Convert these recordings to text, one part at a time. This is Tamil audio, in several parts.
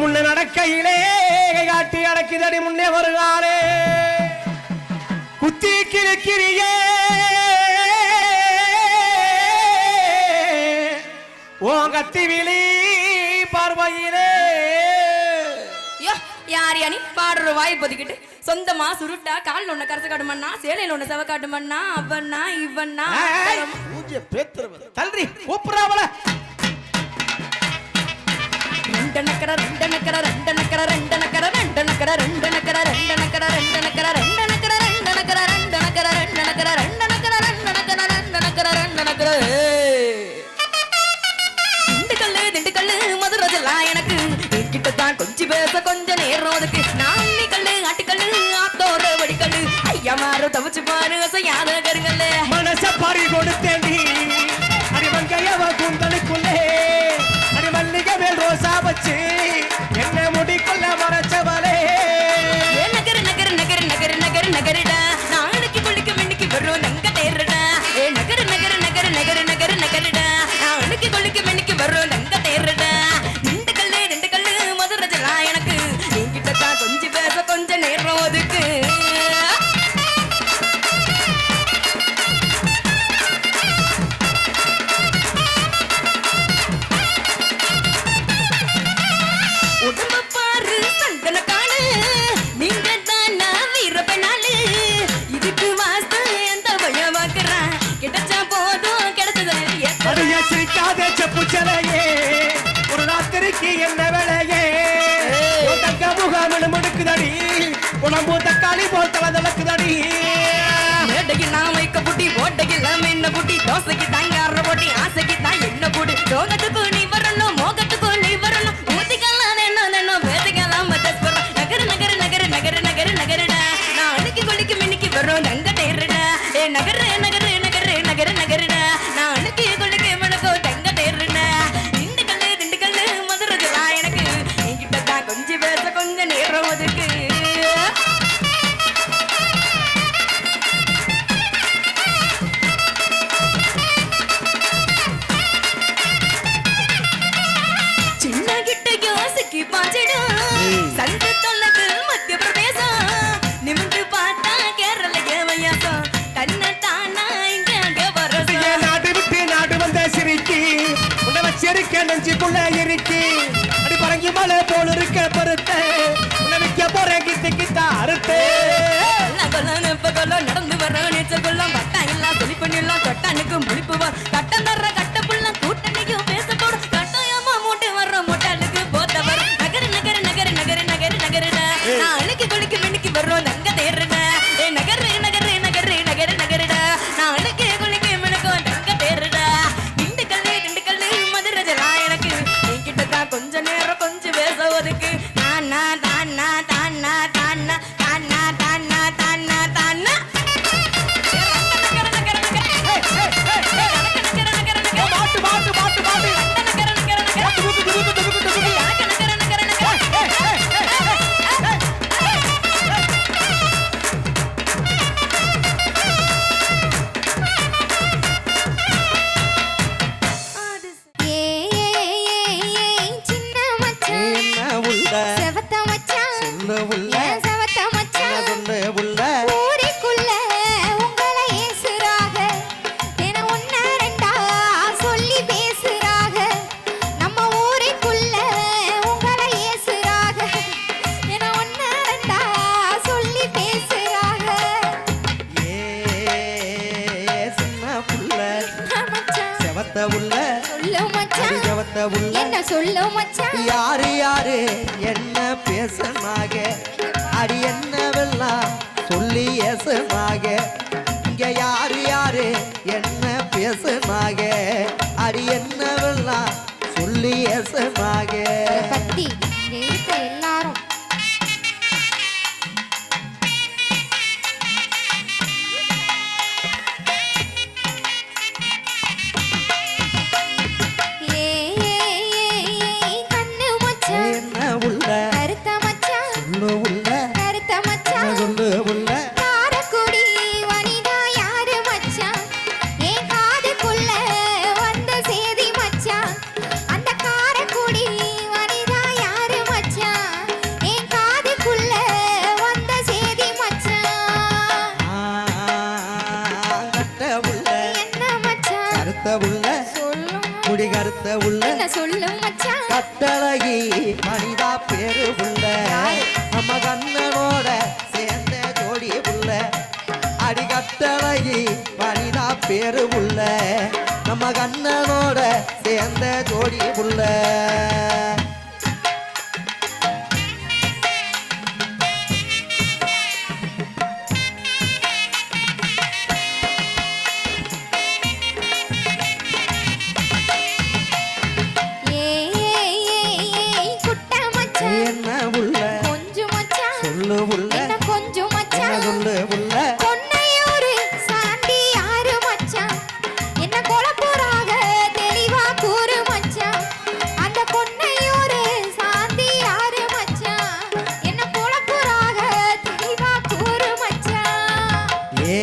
முன்ன நடக்கையிலே காட்டி அடக்கிதடி முன்னே வருகாலே குத்தி கிழக்கிறியே ஓ கத்தி விழி பார்வையிலே யார் யானி பாடுற வாய் பொதிக்கிட்டு சொந்தமா சுருட்டா காலில் ஒண்ணு கரச காட்டுமண்ணா சேலையில் ஒண்ணு செவ காட்டுமண்ணா அவண்ணா இவண்ணா தல்றி கூப்பிடாமல ரெண்டு நக்கர ரெண்டு நக்கர ரெண்டு நக்கர ரெண்டு நக்கர ரெண்டு நக்கர ரெண்டு நக்கர ரெண்டு நக்கர ரெண்டு நக்கர ரெண்டு நக்கர ரெண்டு நக்கர ரெண்டு நக்கர ரெண்டு நக்கர ரெண்டு நக்கர ரெண்டு நக்கர ரெண்டு நக்கர ரெண்டு நக்கர திண்டுக்கல்லு மதுரை ஜில்லா எனக்கு கிட்டத்தான் கொஞ்சம் பேச கொஞ்ச நேரம் அதுக்கு நாளி கல்லு ஆட்டுக்கல்லு ஆத்தோர வடிக்கல்லு ஐயா மாறு தவிச்சு பாரு அசையாத கருங்கல்ல மனச பறி கொடுத்தேண்டி அடிவங்கையவ குந்தலுக்குள்ளே அடி மல்லிகை மேல் ரோசா வச்சு என்ன முடிக்குள்ள மறைச்சவளே நகரு நகரு நகரு நகரு நகரு நகருடா நாளைக்கு குளிக்க மின்னிக்கு வரும் நங்க தேருடா நகரு நகரு நகரு நகரு நகரு நகருடா நாளைக்கு குளிக்க மின்னிக்கு வரும் நங்க தேருடா ரெண்டு கல்லு மதுரை ஜில்லா எனக்கு என்கிட்டதான் கொஞ்சம் பேச கொஞ்ச நேரம் அதுக்கு உடம்ப பாரு சந்தன காணு நீங்க தானா வீரப்பனாலு இதுக்கு வாஸ்து எந்த வழிய வாக்குறான் கிடைச்சா போதும் கிடைச்சது அடிய சிரிக்காத செப்பு சிலையே ஒரு ராத்திரிக்கு என்ன வேலையே தக்க முகாமில் முடுக்குதடி உடம்பு தக்காளி போல் தளதளக்குதடி மேடைக்கு நான் வைக்க புட்டி ஓட்டைக்கு என்ன புட்டி தோசைக்கு தாங்க அற போட்டி ஆசைக்கு தான் என்ன புடி சோகத்துக்கு நீ வரணும் மோகத்துக்கு நீ வரணும் ஊத்திக்கலாம் என்ன வேதிக்கலாம் நகரு நகரு நகரு நகரு நகரு நகருடா நான் அன்னைக்கு கொள்ளிக்கு மின்னிக்கு வரும் நங்க தேருடா நகரு நகரு நகரு நகரு நகருடா நான் அன்னைக்கு கொள்ளிக்கு மனக்கோ தங்க தேருடா ரெண்டு கல்லு மதுரை ஜில்லா எனக்கு என்கிட்ட தான் கொஞ்சம் பேச கொஞ்ச நேரம் அதுக்கு சின்ன கிட்ட யோசிக்கு பாஞ்சிடும் சந்து தொல்லகு மத்திய பிரதேசம் நிமிந்து பார்த்தா கேரள ஏவையாசம் தன்னை தானா இங்க வரசம் நாடு விட்டு நாடு வந்த சிரிக்கி உன்னை வச்சிருக்க நெஞ்சுக்குள்ள இருக்கி அடி பறங்கி மலை போல் இருக்க பருத்த உன்னை விற்க போற கிட்ட கிட்ட அறுத்து நடந்து வர நீச்சல் கொள்ளாம் பட்டா இல்லா சொல்லி பண்ணிடலாம் தொட்டானுக்கு முழிப்பு கட்டம் தர்ற கட்ட புள்ள கூட்டணிக்கும் பேச போட கட்டாயமா மூட்டை வர்ற மொட்டாளுக்கு போத்தவர் நகரு நகரு நகரு நகரு நகரு நகருடா நான் அன்னைக்கு குளிக்கு மின்னிக்கு வர்றோம் நங்க தேருடா நகரு நகரு நகரு நகரு நகருடா நான் அன்னைக்கு குளிக்கு மினுக்கும் நங்க தேருடா திண்டுக்கல்லு மதுரை ஜில்லா எனக்கு என்கிட்ட தான் கொஞ்ச நேரம் கொஞ்சம் பேச ஒதுக்கு தானா தானா தானா தானா தானா தானா தானா தானா பாட்டு பாட்டு பாட்டு என்ன சொல்லு மச்சான் யாரு யாரு என்ன பேசனாக அடி என்னவெல்லாம் சொல்லி ஏசனாக இங்க யாரு யாரு என்ன பேசனாக அடி என்னவெல்லாம் சொல்லி ஏசனாக பத்தி இருக்க எல்லாரும் மச்சான் கருத்த உள்ள என்ன சொல்லு மச்சான் கட்டழகி மனிதா பேரு உள்ள நம்ம கண்ணனோட சேர்ந்த ஜோடி உள்ள அடி கட்டழகி மனிதா பேரு உள்ள நம்ம கண்ணனோட சேர்ந்த ஜோடி உள்ள குட்ட மச்சான் என்ன உள்ள கொஞ்சம் மச்சான் சொல்லு உள்ள என்ன கொஞ்சம் என்ன மச்சான் சொல்லு உள்ள பொன்னையூரு சாண்டி யாரு மச்சான் என்ன கொலப்புறாக தெளிவா கூறு மச்சான் அந்த பொன்னையூரு சாந்தி யாரு மச்சான் என்ன கொலப்புறாக தெளிவா கூறு மச்சான் ஏ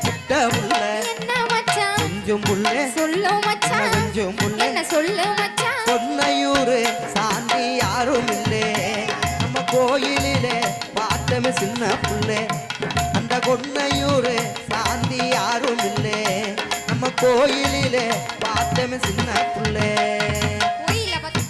குட்ட உள்ள என்ன மச்சான் கொஞ்சம் உள்ள சொல்லு மச்சான் கொஞ்சம் உள்ள என்ன சொல்லு மச்சான் பொன்னையூரு சாந்தி யாரும் இல்லே நம்ம கோயிலிலே பார்த்தமே சின்ன புள்ளே அந்த கொன்னையூரு சாந்தி யாரும் இல்லே நம்ம கோயிலிலே பார்த்தமே சின்ன புள்ளே கோயில பத்தி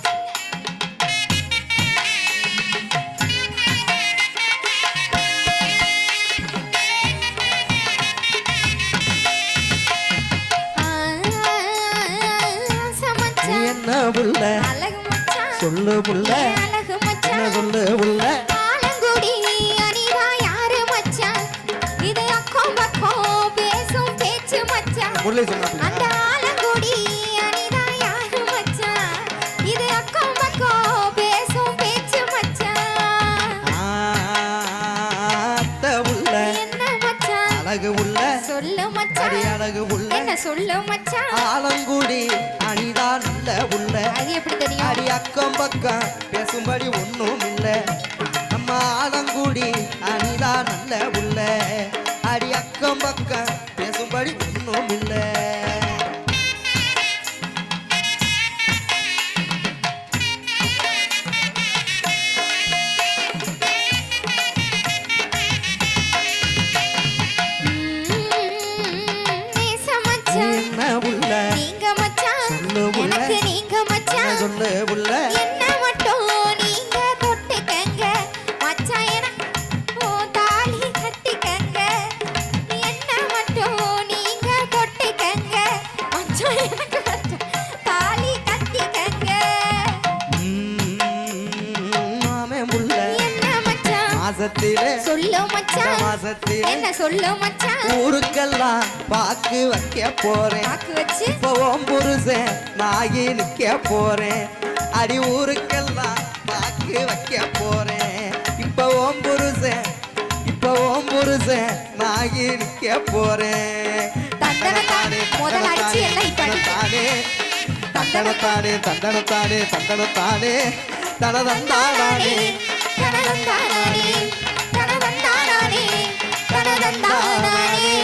நீ என்ன புள்ள அழகு மச்சான் சொல்லு புள்ள அழகு என்ன மச்சான் சொல்லு புள்ள ஆலங்குடி அனிதா யாரு மச்சான் இது அக்கம் பக்கம் பேசும் பேச்சு மச்சான் புள்ளை சொன்ன அந்த ஆலங்குடி அனிதா யாரு மச்சான் இது அக்கம் பக்கம் பேசும் பேச்சு மச்சான் அத்தை உள்ள என்ன மச்சான் அழகு உள்ள சொல்லு அடி மச்சான் அழகு உள்ள என்ன சொல்லு மச்சான் ஆலங்குடி அணிதா நல்ல உள்ள அது எப்படி தெரியும் அடி அக்கம் பக்கம் பேசும்படி ஒண்ணும் இல்ல நம்ம ஆலங்குடி அணிதா நல்ல உள்ள அடி அக்கம் பக்கம் பேசும்படி ஒண்ணும் இல்ல நேச மச்சான் என்ன உள்ள நீங்க மச்சான் சொல்லு உள்ள எனக்கு நீங்க என்ன மச்சான் சொல்லு உள்ள என்ன மட்டும் நீங்க தொட்டுக்கங்க மச்சான் எனக்கு தாலி கட்டிக்கங்க என்ன மட்டும் நீங்க தொட்டுக்கங்க மச்சான் எனக்கு தாலி கட்டிக்கங்க மாமே உள்ள என்ன மச்சான் மாசத்திலே சொல்லு மச்சான் மாசத்திலே என்ன சொல்லு மச்சான் ஊருக்கெல்லாம் பாக்கு வைக்க போறேன் பாக்கு வச்சு இப்போ உன் புருஷன் நாகி நிக்க போறேன் அடி ஊருக்கெல்லாம் பாக்கு வைக்க போறேன் இப்போ உன் புருஷன் நாகி நிக்க போறேன் தண்டனத்தானே முதல்ல அடிச்சு எல்லாம் இப்ப அடி. தானே தண்டனத்தானே தண்டனத்தானே தண்டனத்தானே தனதந்தானே தனதந்தானே தனதந்தானே தனதந்தானே